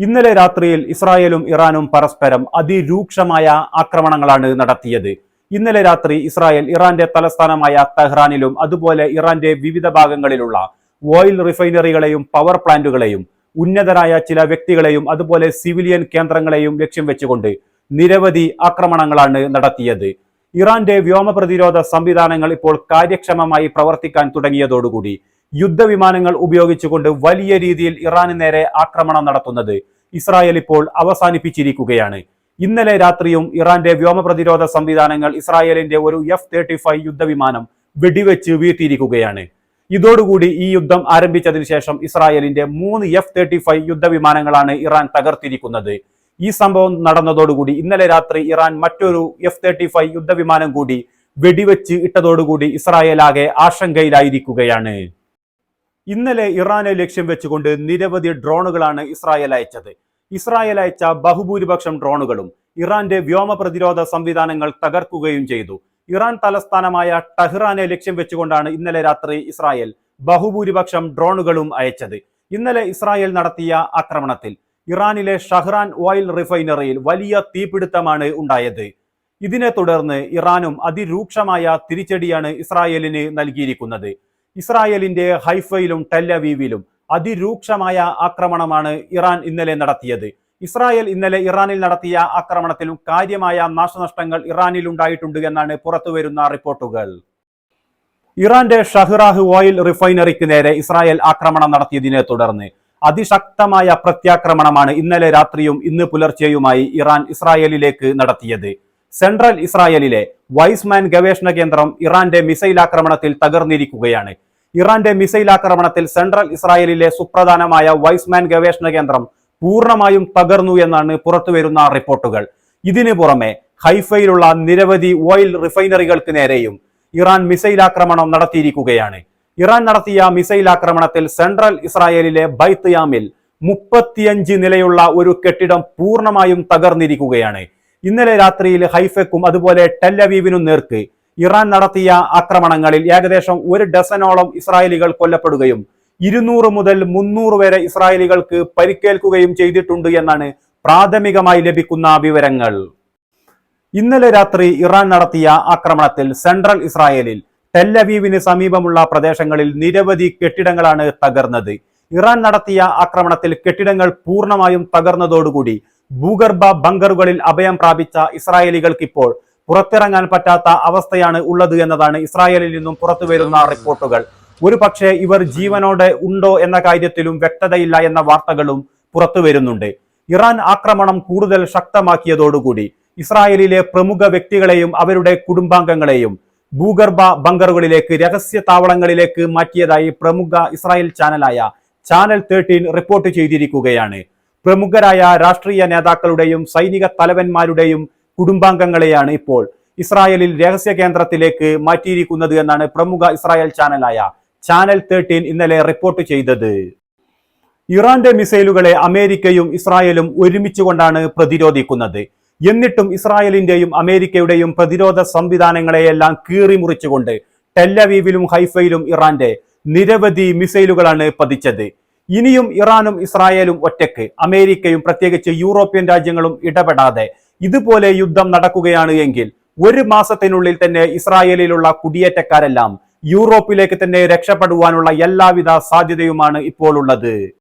ഇന്നലെ രാത്രിയിൽ ഇസ്രായേലും ഇറാനും പരസ്പരം അതിരൂക്ഷമായ ആക്രമണങ്ങളാണ് നടത്തിയത്. ഇന്നലെ രാത്രി ഇസ്രായേൽ ഇറാന്റെ തലസ്ഥാനമായ തെഹ്റാനിലും അതുപോലെ ഇറാന്റെ വിവിധ ഭാഗങ്ങളിലുള്ള ഓയിൽ റിഫൈനറികളെയും പവർ പ്ലാന്റുകളെയും ഉന്നതരായ ചില വ്യക്തികളെയും അതുപോലെ സിവിലിയൻ കേന്ദ്രങ്ങളെയും ലക്ഷ്യം വെച്ചുകൊണ്ട് നിരവധി ആക്രമണങ്ങളാണ് നടത്തിയത്. ഇറാന്റെ വ്യോമ പ്രതിരോധ സംവിധാനങ്ങൾ ഇപ്പോൾ കാര്യക്ഷമമായി പ്രവർത്തിക്കാൻ തുടങ്ങിയതോടുകൂടി യുദ്ധവിമാനങ്ങൾ ഉപയോഗിച്ചുകൊണ്ട് വലിയ രീതിയിൽ ഇറാന് നേരെ ആക്രമണം നടത്തുന്നത് ഇസ്രായേൽ ഇപ്പോൾ അവസാനിപ്പിച്ചിരിക്കുകയാണ്. ഇന്നലെ രാത്രിയും ഇറാന്റെ വ്യോമ പ്രതിരോധ സംവിധാനങ്ങൾ ഇസ്രായേലിന്റെ ഒരു F-35 യുദ്ധവിമാനം വെടിവെച്ച് വീഴ്ത്തിയിരിക്കുകയാണ്. ഇതോടുകൂടി ഈ യുദ്ധം ആരംഭിച്ചതിന് ശേഷം ഇസ്രായേലിന്റെ 3 F-35 യുദ്ധവിമാനങ്ങളാണ് ഇറാൻ തകർത്തിരിക്കുന്നത്. ഈ സംഭവം നടന്നതോടുകൂടി ഇന്നലെ രാത്രി ഇറാൻ മറ്റൊരു F-35 യുദ്ധവിമാനം കൂടി വെടിവെച്ച് ഇട്ടതോടുകൂടി ഇസ്രായേൽ ആകെ ആശങ്കയിലായിരിക്കുകയാണ്. ഇന്നലെ ഇറാനെ ലക്ഷ്യം വെച്ചുകൊണ്ട് നിരവധി ഡ്രോണുകളാണ് ഇസ്രായേൽ അയച്ചത്. ഇസ്രായേൽ അയച്ച ബഹുഭൂരിപക്ഷം ഡ്രോണുകളും ഇറാന്റെ വ്യോമ പ്രതിരോധ സംവിധാനങ്ങൾ തകർക്കുകയും ചെയ്തു. ഇറാൻ തലസ്ഥാനമായ ടെഹ്റാനെ ലക്ഷ്യം വെച്ചുകൊണ്ടാണ് ഇന്നലെ രാത്രി ഇസ്രായേൽ ബഹുഭൂരിപക്ഷം ഡ്രോണുകളും അയച്ചത്. ഇന്നലെ ഇസ്രായേൽ നടത്തിയ ആക്രമണത്തിൽ ഇറാനിലെ ഷഹ്റാൻ ഓയിൽ റിഫൈനറിയിൽ വലിയ തീപിടുത്തമാണ് ഉണ്ടായത്. ഇതിനെ തുടർന്ന് ഇറാനും അതിരൂക്ഷമായ തിരിച്ചടിയാണ് ഇസ്രായേലിന് നൽകിയിരിക്കുന്നത്. ഇസ്രായേലിന്റെ ഹൈഫയിലും ടെല്ലവീവിലും അതിരൂക്ഷമായ ആക്രമണമാണ് ഇറാൻ ഇന്നലെ നടത്തിയത്. ഇസ്രായേൽ ഇന്നലെ ഇറാനിൽ നടത്തിയ ആക്രമണത്തിലും കാര്യമായ നാശനഷ്ടങ്ങൾ ഇറാനിൽ ഉണ്ടായിട്ടുണ്ട് എന്നാണ് പുറത്തുവരുന്ന റിപ്പോർട്ടുകൾ. ഇറാന്റെ ഷഹ്റാഹ് ഓയിൽ റിഫൈനറിക്ക് നേരെ ഇസ്രായേൽ ആക്രമണം നടത്തിയതിനെ തുടർന്ന് അതിശക്തമായ പ്രത്യാക്രമണമാണ് ഇന്നലെ രാത്രിയും ഇന്ന് പുലർച്ചെയുമായി ഇറാൻ ഇസ്രായേലിലേക്ക് നടത്തിയത്. സെൻട്രൽ ഇസ്രായേലിലെ വൈസ്മാൻ ഗവേഷണ കേന്ദ്രം ഇറാന്റെ മിസൈൽ ആക്രമണത്തിൽ തകർന്നിരിക്കുകയാണ്. ഇറാന്റെ മിസൈൽ ആക്രമണത്തിൽ സെൻട്രൽ ഇസ്രായേലിലെ സുപ്രധാനമായ വൈസ്മാൻ ഗവേഷണ കേന്ദ്രം പൂർണ്ണമായും തകർന്നു എന്നാണ് പുറത്തുവരുന്ന റിപ്പോർട്ടുകൾ. ഇതിനു പുറമെ ഹൈഫയിലുള്ള നിരവധി ഓയിൽ റിഫൈനറികൾക്ക് നേരെയും ഇറാൻ മിസൈൽ ആക്രമണം നടത്തിയിരിക്കുകയാണ്. ഇറാൻ നടത്തിയ മിസൈൽ ആക്രമണത്തിൽ സെൻട്രൽ ഇസ്രായേലിലെ ബൈത്ത് യാമിൽ 35 നിലയുള്ള ഒരു കെട്ടിടം പൂർണ്ണമായും തകർന്നിരിക്കുകയാണ്. ഇന്നലെ രാത്രിയിൽ ഹൈഫയ്ക്കും അതുപോലെ ടെല്ലവീവിനും നേർക്ക് ഇറാൻ നടത്തിയ ആക്രമണങ്ങളിൽ ഏകദേശം 1 ഡസനോളം ഇസ്രായേലികൾ കൊല്ലപ്പെടുകയും 200 മുതൽ 300 വരെ ഇസ്രായേലികൾക്ക് പരിക്കേൽക്കുകയും ചെയ്തിട്ടുണ്ട് എന്നാണ് പ്രാഥമികമായി ലഭിക്കുന്ന വിവരങ്ങൾ. ഇന്നലെ രാത്രി ഇറാൻ നടത്തിയ ആക്രമണത്തിൽ സെൻട്രൽ ഇസ്രായേലിൽ ടെല്ലവീവിന് സമീപമുള്ള പ്രദേശങ്ങളിൽ നിരവധി കെട്ടിടങ്ങളാണ് തകർന്നത്. ഇറാൻ നടത്തിയ ആക്രമണത്തിൽ കെട്ടിടങ്ങൾ പൂർണ്ണമായും തകർന്നതോടുകൂടി ഭൂഗർഭ ബങ്കറുകളിൽ അഭയം പ്രാപിച്ച ഇസ്രായേലികൾക്ക് ഇപ്പോൾ പുറത്തിറങ്ങാൻ പറ്റാത്ത അവസ്ഥയാണ് ഉള്ളത് എന്നതാണ് ഇസ്രായേലിൽ നിന്നും പുറത്തുവരുന്ന റിപ്പോർട്ടുകൾ. ഒരു പക്ഷേ ഇവർ ജീവനോടെ ഉണ്ടോ എന്ന കാര്യത്തിലും വ്യക്തതയില്ല എന്ന വാർത്തകളും പുറത്തു വരുന്നുണ്ട്. ഇറാൻ ആക്രമണം കൂടുതൽ ശക്തമാക്കിയതോടുകൂടി ഇസ്രായേലിലെ പ്രമുഖ വ്യക്തികളെയും അവരുടെ കുടുംബാംഗങ്ങളെയും ഭൂഗർഭ ബങ്കറുകളിലേക്ക് രഹസ്യ താവളങ്ങളിലേക്ക് മാറ്റിയതായി പ്രമുഖ ഇസ്രായേൽ ചാനലായ ചാനൽ 13 റിപ്പോർട്ട് ചെയ്തിരിക്കുകയാണ്. പ്രമുഖരായ രാഷ്ട്രീയ നേതാക്കളുടെയും സൈനിക തലവന്മാരുടെയും കുടുംബാംഗങ്ങളെയാണ് ഇപ്പോൾ ഇസ്രായേലിൽ രഹസ്യ കേന്ദ്രത്തിലേക്ക് മാറ്റിയിരിക്കുന്നത് എന്നാണ് പ്രമുഖ ഇസ്രായേൽ ചാനലായ ചാനൽ 13 ഇന്നലെ റിപ്പോർട്ട് ചെയ്തത്. ഇറാന്റെ മിസൈലുകളെ അമേരിക്കയും ഇസ്രായേലും ഒരുമിച്ചുകൊണ്ടാണ് പ്രതിരോധിക്കുന്നത്. എന്നിട്ടും ഇസ്രായേലിന്റെയും അമേരിക്കയുടെയും പ്രതിരോധ സംവിധാനങ്ങളെയെല്ലാം കീറിമുറിച്ചുകൊണ്ട് ടെല്ലവീവിലും ഹൈഫയിലും ഇറാന്റെ നിരവധി മിസൈലുകളാണ് പതിച്ചത്. ഇനിയും ഇറാനും ഇസ്രായേലും ഒറ്റയ്ക്ക്, അമേരിക്കയും പ്രത്യേകിച്ച് യൂറോപ്യൻ രാജ്യങ്ങളും ഇടപെടാതെ ഇതുപോലെ യുദ്ധം നടക്കുകയാണ് എങ്കിൽ 1 മാസത്തിനുള്ളിൽ തന്നെ ഇസ്രായേലിലുള്ള കുടിയേറ്റക്കാരെല്ലാം യൂറോപ്പിലേക്ക് തന്നെ രക്ഷപ്പെടുവാനുള്ള എല്ലാവിധ സാധ്യതയുമാണ് ഇപ്പോൾ ഉള്ളത്.